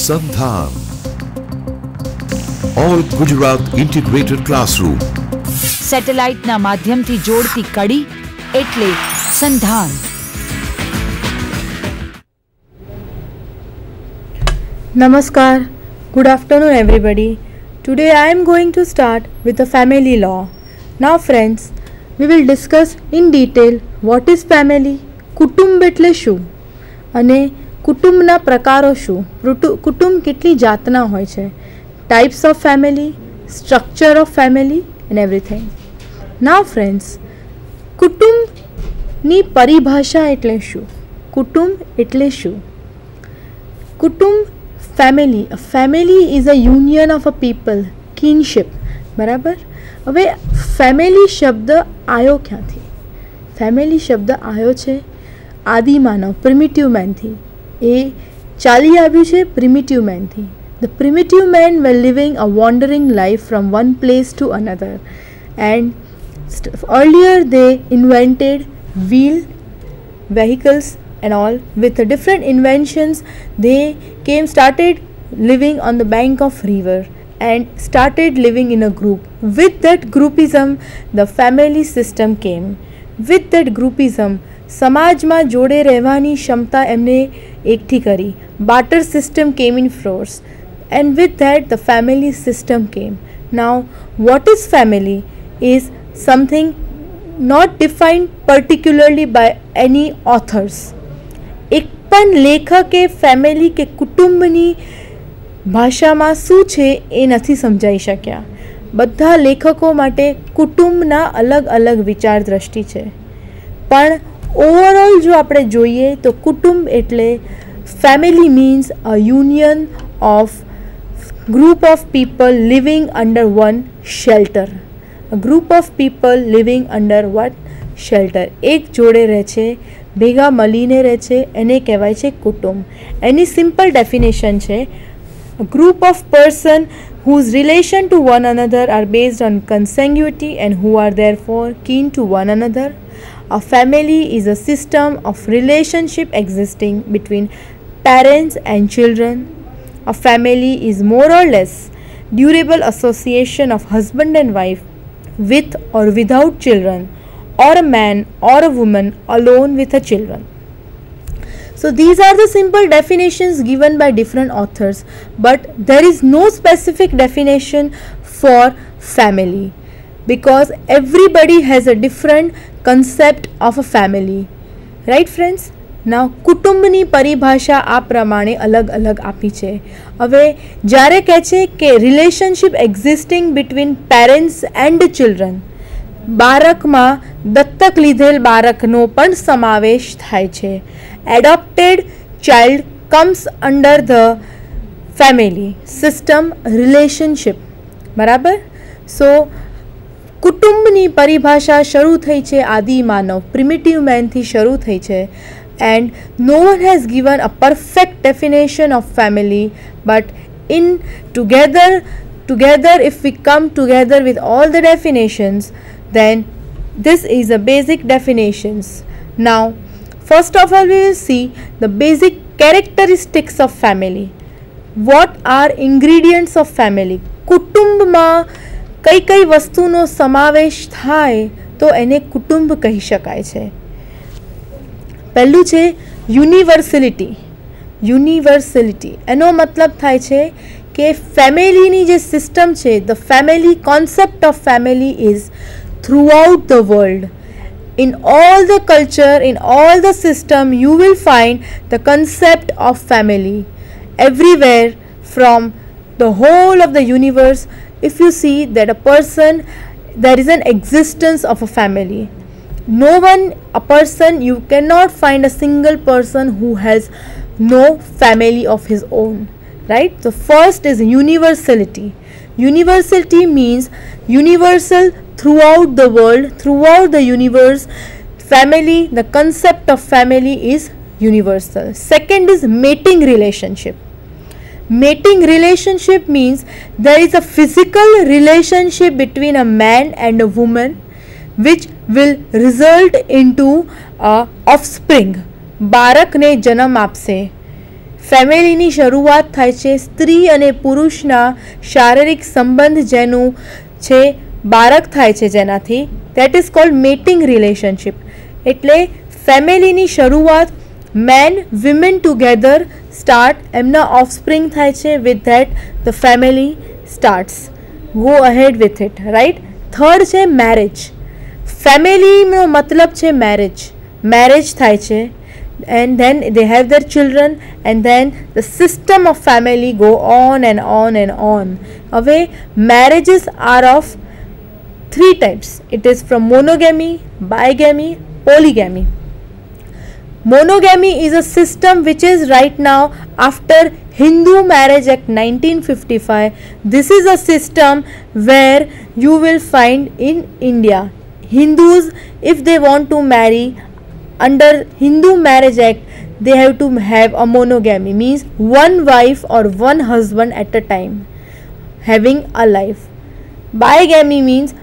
Sandhan. All Gujarat Integrated Classroom. Satellite ના માધ્યમથી જોડતી કડી એટલે સંધાન. Namaskar. Good afternoon everybody. Today I am going to start with the family law. Now friends, we will discuss in detail what is family, કુટુંબ એટલે શું અને કુટુંબના પ્રકારો શું, કુટુંબ કેટલી જાતના હોય છે, types of family, structure of family and everything. Now friends, કુટુંબની પરિભાષા એટલે શું, કુટુંબ એટલે શું? કુટુંબ family, a family is a union of a people, kinship, બરાબર. હવે ફેમિલી શબ્દ આવ્યો ક્યાંથી? ફેમિલી શબ્દ આવ્યો છે આદિમાનવ, પ્રિમિટિવ મેનથી. એ ચાલી આવ્યું છે primitive મેનથી. The primitive men were living a wandering life from one place to another, and earlier they invented wheel, vehicles and all. With the different inventions they started living on the bank of river and started living in a group. With that groupism the family system came. With that groupism સમાજમાં જોડે રહેવાની ક્ષમતા એમને એકઠી કરી. Barter system came in force, and with that the family system came. Now what is family is something not defined particularly by any authors. એક પણ લેખકે ફેમિલી કે કુટુંબની ભાષામાં શું છે એ નથી સમજાઈ શક્યા. બધા લેખકો માટે કુટુંબના અલગ અલગ વિચાર દ્રષ્ટિ છે. પણ ઓવરઓલ જો આપણે જોઈએ તો કુટુંબ એટલે family means uh union of group of people living under one shelter. A group of people living under one shelter. એક જોડે રહે છે, ભેગા મળીને રહે છે, એને કહેવાય છે કુટુંબ. એની સિમ્પલ ડેફિનેશન છે, a group of person whose relation to one another are based on consanguinity and who are therefore keen to one another. A family is a system of relationship existing between parents and children. A family is more or less durable association of husband and wife with or without children, or a man or a woman alone with a children. So these are the simple definitions given by different authors, but there is no specific definition for family because everybody has a different concept of a family. Right friends? Now કુટુંબની પરિભાષા આ પ્રમાણે અલગ અલગ આપી છે. હવે જ્યારે કહે છે કે relationship existing between parents and children, બાળકમાં દત્તક લીધેલ બાળકનો પણ સમાવેશ થાય છે. Adopted child comes under the family system relationship, બરાબર. સો કુટુંબની પરિભાષા શરૂ થઈ છે આદિમાનવ, પ્રિમિટિવ મેનથી શરૂ થઈ છે. And no one has given a perfect definition of family, but in together if we come together with all the definitions, then this is the basic definitions. Now first of all we will see the basic characteristics of family. What are ingredients of family? કુટુંબમાં કઈ કઈ વસ્તુનો સમાવેશ થાય તો એને કુટુંબ કહી શકાય છે. પહેલું છે યુનિવર્સલિટી. યુનિવર્સલિટી એનો મતલબ થાય છે કે ફેમિલીની જે સિસ્ટમ છે, the family concept of family is throughout the world. In all the culture, in all the system, you will find the concept of family. Everywhere from the whole of the universe, if you see that a person, there is an existence of a family. No one, a person, you cannot find a single person who has no family of his own. Right? So first is universality. Universality means universal throughout the world, throughout the universe. Family, the concept of family is universal. Second is mating relationship. Mating relationship means there is a physical relationship between a man and a woman which will result into a offspring. બાળકને જન્મ આપશે. ફેમિલીની શરૂઆત થાય છે સ્ત્રી અને પુરુષના શારીરિક સંબંધ જેનું છે બાળક થાય છે જેનાથી, that is called matting relationship. એટલે ફેમિલીની શરૂઆત મેન વિમેન ટુગેધર સ્ટાર્ટ, એમના ઓફસ્પ્રિંગ થાય છે, with that the family starts. Go ahead with it, right. Third છે મેરેજ. ફેમિલીનો મતલબ છે મેરેજ. મેરેજ થાય છે and then they have their children and then the system of family go on and on and on. હવે marriages are of three types. It is from monogamy, bigamy, polygamy. Monogamy is a system which is right now after Hindu Marriage Act 1955. This is a system where you will find in India Hindus, if they want to marry under Hindu Marriage Act, they have to have a monogamy, means one wife or one husband at a time having a life. Bigamy means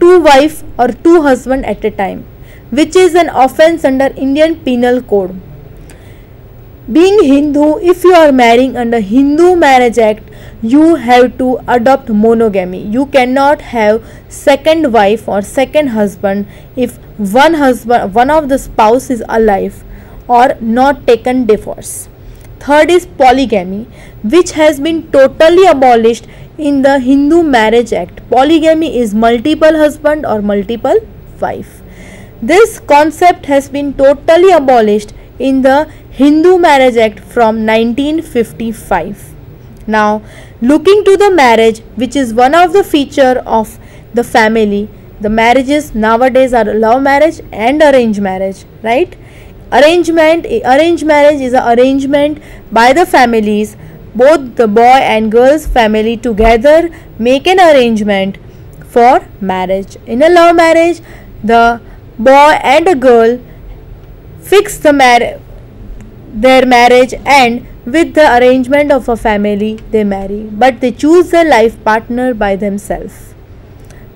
two wife or two husband at a time, which is an offence under Indian Penal Code. Being Hindu, if you are marrying under Hindu Marriage Act, you have to adopt monogamy. You cannot have second wife or second husband if one of the spouse is alive or not taken divorce. Third is polygamy, which has been totally abolished in the Hindu Marriage Act. Polygamy is multiple husband or multiple wife. This concept has been totally abolished in the Hindu Marriage Act from 1955. Now, looking to the marriage, which is one of the feature of the family, the marriages nowadays are love marriage and arranged marriage, right? Arranged marriage is an arrangement by the families, both the boy and girl's family together make an arrangement for marriage. In a love marriage, the boy and a girl fix their marriage, and with the arrangement of a family they marry, but they choose their life partner by themselves.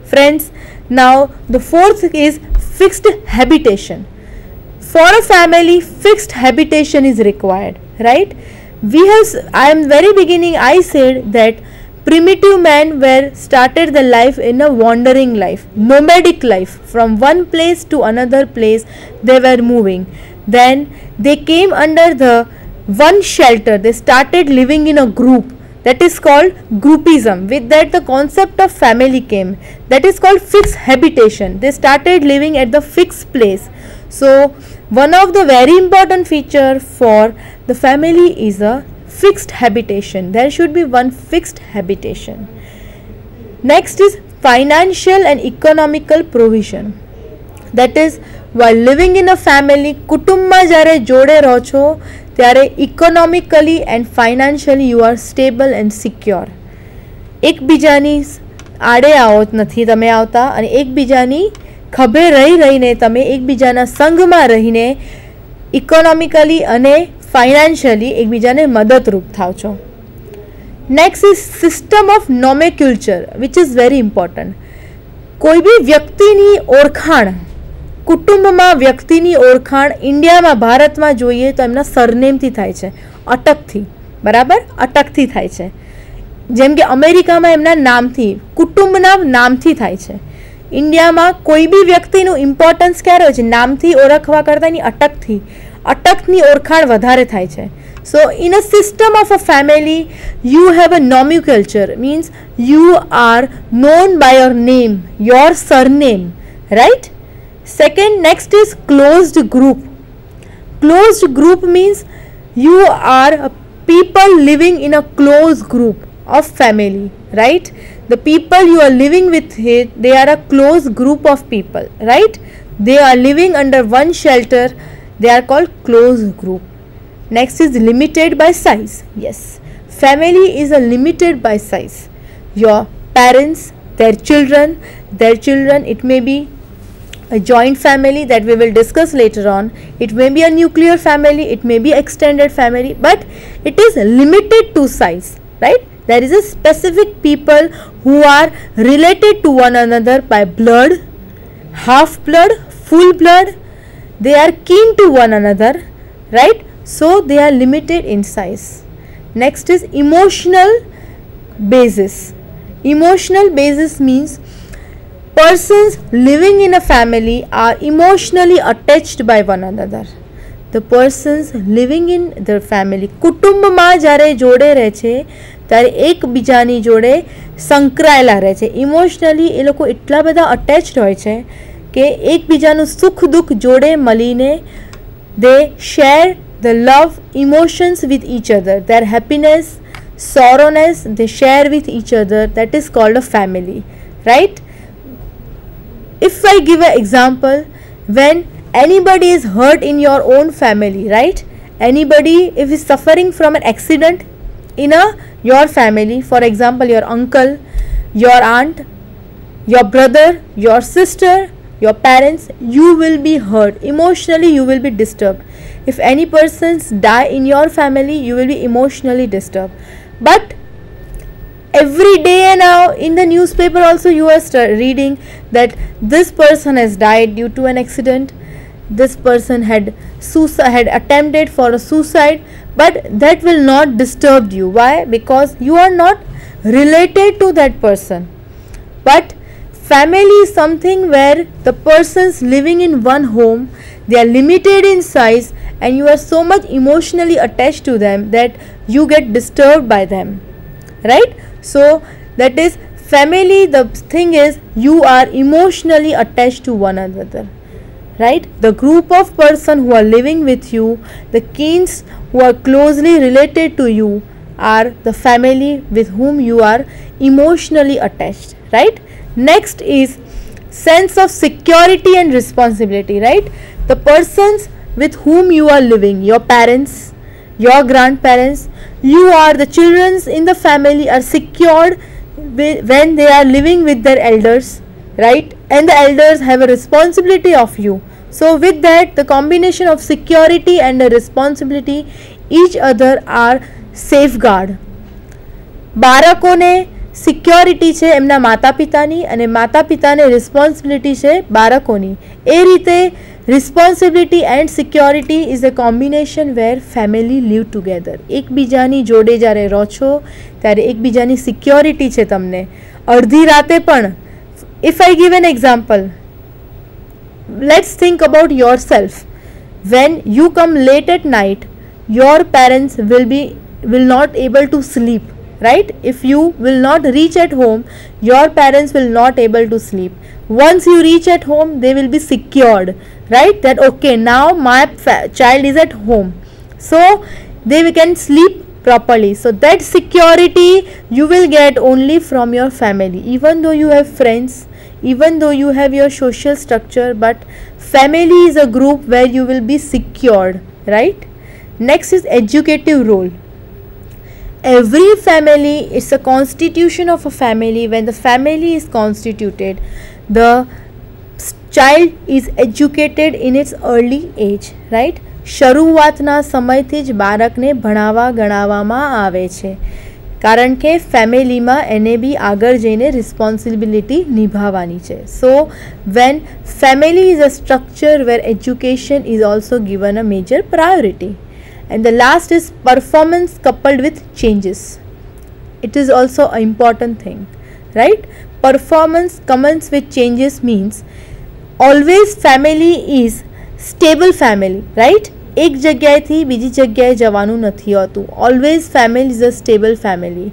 Friends, now the fourth is fixed habitation. For a family, fixed habitation is required, right? Very beginning I said that primitive men were started the life in a wandering life, nomadic life. From one place to another place they were moving. Then they came under the one shelter. They started living in a group. That is called groupism. With that the concept of family came. That is called fixed habitation. They started living at the fixed place. So one of the very important feature for the family is a fixed habitation. There should be one fixed habitation. Next is financial and economical provision. That is, while living in a family, કુટુંબમાં જ્યારે જોડે રહો છો ત્યારે economically and financially you are stable and secure. એકબીજાની આડે નથી તમે આવતા, અને એકબીજાની ખભે રહીને તમે એકબીજાના સંઘમાં રહીને ઇકોનોમિકલી અને ફાઇનાન્શિયલી એકબીજાને મદદરૂપ થાવ છો. Next is system of nomenclature, which is very important. કોઈ બી વ્યક્તિની ઓળખાણ, કુટુંબમાં વ્યક્તિની ઓળખાણ ઇન્ડિયામાં ભારતમાં જોઈએ તો એમના સરનેમથી થાય છે, અટકથી. બરાબર, અટકથી થાય છે. જેમ કે અમેરિકામાં એમના નામથી, કુટુંબના નામથી થાય છે. ઇન્ડિયામાં કોઈ બી વ્યક્તિનું ઇમ્પોર્ટન્સ ક્યારે હોય છે? નામથી ઓળખવા કરતાં એની અટકની ઓળખાણ વધારે થાય છે. So in a system of a family, you have a nomenclature, means you are known by your name, your surname, right? Second, next is closed group. Closed group means you are people living in a closed group of family, right? The people you are living with here, they are a closed group of people, right? They are living under one shelter, they are called closed group. Next is limited by size. Yes, family is a limited by size. Your parents, their children, it may be a joint family that we will discuss later on. It may be a nuclear family, it may be extended family, but it is limited to size, right? There is a specific people who are related to one another by blood, half blood, full blood. They are kin to one another, right? so they are limited in size. Next is emotional basis. Emotional basis means persons living in a family are emotionally attached by one another. The persons living in the family, કુટુંબમાં જ્યારે જોડે રહે છે ત્યારે એકબીજાની જોડે સંકળાયેલા રહે છે. ઇમોશનલી એ લોકો એટલા બધા અટેચ્ડ હોય છે કે એકબીજાનું સુખ દુઃખ જોડે મળીને they share the love emotions with each other, their happiness, sorrowness they share with each other. That is called a family, right? If I give an example, when anybody is hurt in your own family, right? Anybody if is suffering from an accident in your family, for example your uncle, your aunt, your brother, your sister, your parents, you will be hurt emotionally, you will be disturbed. If any persons die in your family, you will be emotionally disturbed. But every day now in the newspaper also you are reading that this person has died due to an accident, this person had attempted for a suicide, but that will not disturb you. Why? Because you are not related to that person. But family is something where the persons living in one home, they are limited in size and you are so much emotionally attached to them that you get disturbed by them, right? So that is family. The thing is you are emotionally attached to one another, right? The group of person who are living with you, the kins who are closely related to you are the family with whom you are emotionally attached, right? Next is sense of security and responsibility, right? The persons with whom you are living, your parents, your grandparents, you are the children in the family are secured when they are living with their elders, right? And the elders have a responsibility of you. So with that, the combination of security and the responsibility, each other are safeguard. બાળકોને security છે એમના માતા પિતાની અને માતા પિતાને responsibility છે બાળકોની. એ રીતે responsibility and security is a combination where family live together. એકબીજાની જોડે જ્યારે રહો છો ત્યારે એકબીજાની સિક્યોરિટી છે તમને. અડધી રાતે પણ if I give an example, let's think about yourself. When you come late at night, your parents will not able to sleep, right? If you will not reach at home, your parents will not able to sleep. Once you reach at home, they will be secured, right? That okay, now my child is at home, so they can sleep properly. So that security you will get only from your family. Even though you have friends, even though you have your social structure, but family is a group where you will be secured, right? Next is educative role. Every family is a constitution of a family. When the family is constituted, the child is educated in its early age, right? શરૂઆતના સમયથી જ બાળકને ભણાવવા ગણાવવામાં આવે છે કારણ કે ફેમિલીમાં એને બી આગળ જઈને રિસ્પોન્સિબિલિટી નિભાવવાની છે. So when family is a structure where education is also given a major priority. And the last is performance coupled with changes. It is also an important thing, right? Performance comes with changes means always family is stable family, right? એક જગ્યાએથી બીજી જગ્યાએ જવાનું નથી હોતું. Always family is a stable family.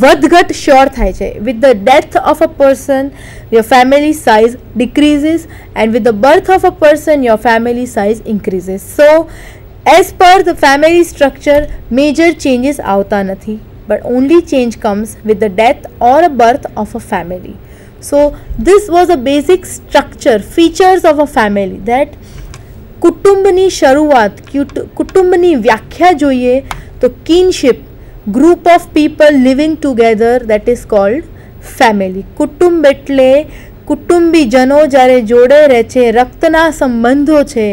વધઘટ sure થાય છે. With the death of a person, your family size decreases, and with the birth of a person, your family size increases. So as per the family structure, major changes આવતા નથી, but only change comes with the death or a birth of a family. So this was a basic structure, features of a family. That કુટુંબની શરૂઆત, કુટુંબની વ્યાખ્યા જોઈએ તો kinship, group of people living together, that is called family. કુટુંબ એટલે કુટુંબીજનો જ્યારે જોડે રહે છે, રક્તના સંબંધો છે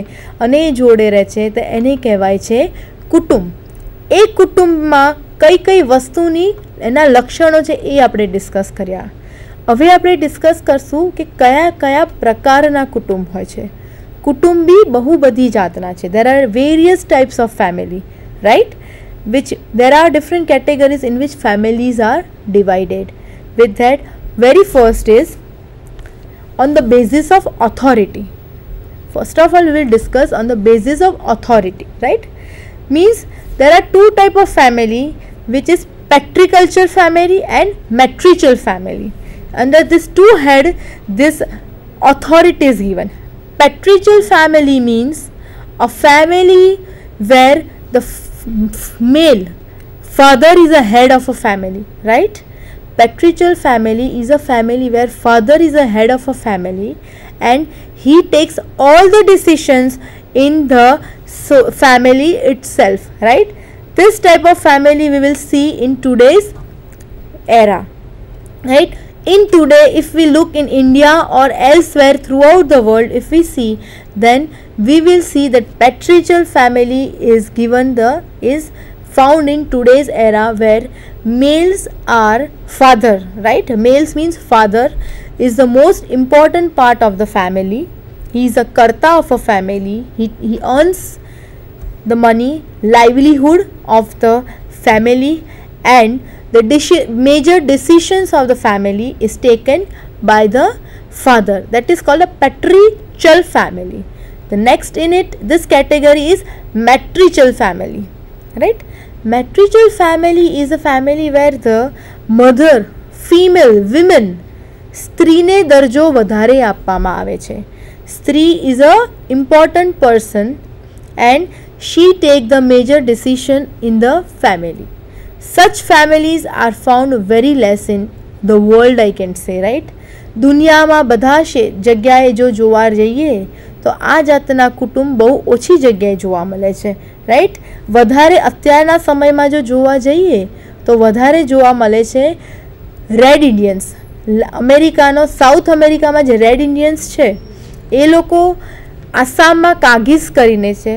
અને જોડે રહે છે તો એને કહેવાય છે કુટુંબ. એ કુટુંબમાં કઈ કઈ વસ્તુની એના લક્ષણો છે એ આપણે ડિસ્કસ કર્યા. હવે આપણે ડિસ્કસ કરશું કે કયા કયા પ્રકારના કુટુંબ હોય છે. કુટુંબ બી બહુ બધી જાતના છે. There are various types of family, right? Which there are different categories in which families are divided. With that, very first is on the basis of authority. First of all, we will discuss on the basis of authority, right? Means there are two type of family, which is patricultural family and matricial family. Under this two head, this authority is given. Patricial family means a family where the male father is a head of a family, right? Patricial family is a family where father is a head of a family and he takes all the decisions in the family itself, right? This type of family we will see in today's era, right? In today, if we look in India or elsewhere throughout the world, if we see, then we will see that patricial family is found in today's era where males are father, right? Males means father is the most important part of the family. He is a karta of a family. He earns the money, livelihood of the family, and the major decisions of the family is taken by the father. That is called a patricial family. The next in it, this category is matricial family, right? Matricial family is a family where the mother, female, women, સ્ત્રીને દરજ્જો વધારે આપવામાં આવે છે. સ્ત્રી is a important person and she take the major decision in the family. Such families are found very less in the world, I can say, right? દુનિયામાં બધા જગ્યાએ જો જોવા જઈએ તો આ જાતના કુટુંબ બહુ ઓછી જગ્યાએ જોવા મળે છે, રાઈટ? વધારે અત્યારના સમયમાં જો જોવા જઈએ તો વધારે જોવા મળે છે રેડ ઇન્ડિયન્સ. અમેરિકાનો સાઉથ અમેરિકામાં જે રેડ ઇન્ડિયન્સ છે એ લોકો આસામમાં કાગીઝ કરીને છે,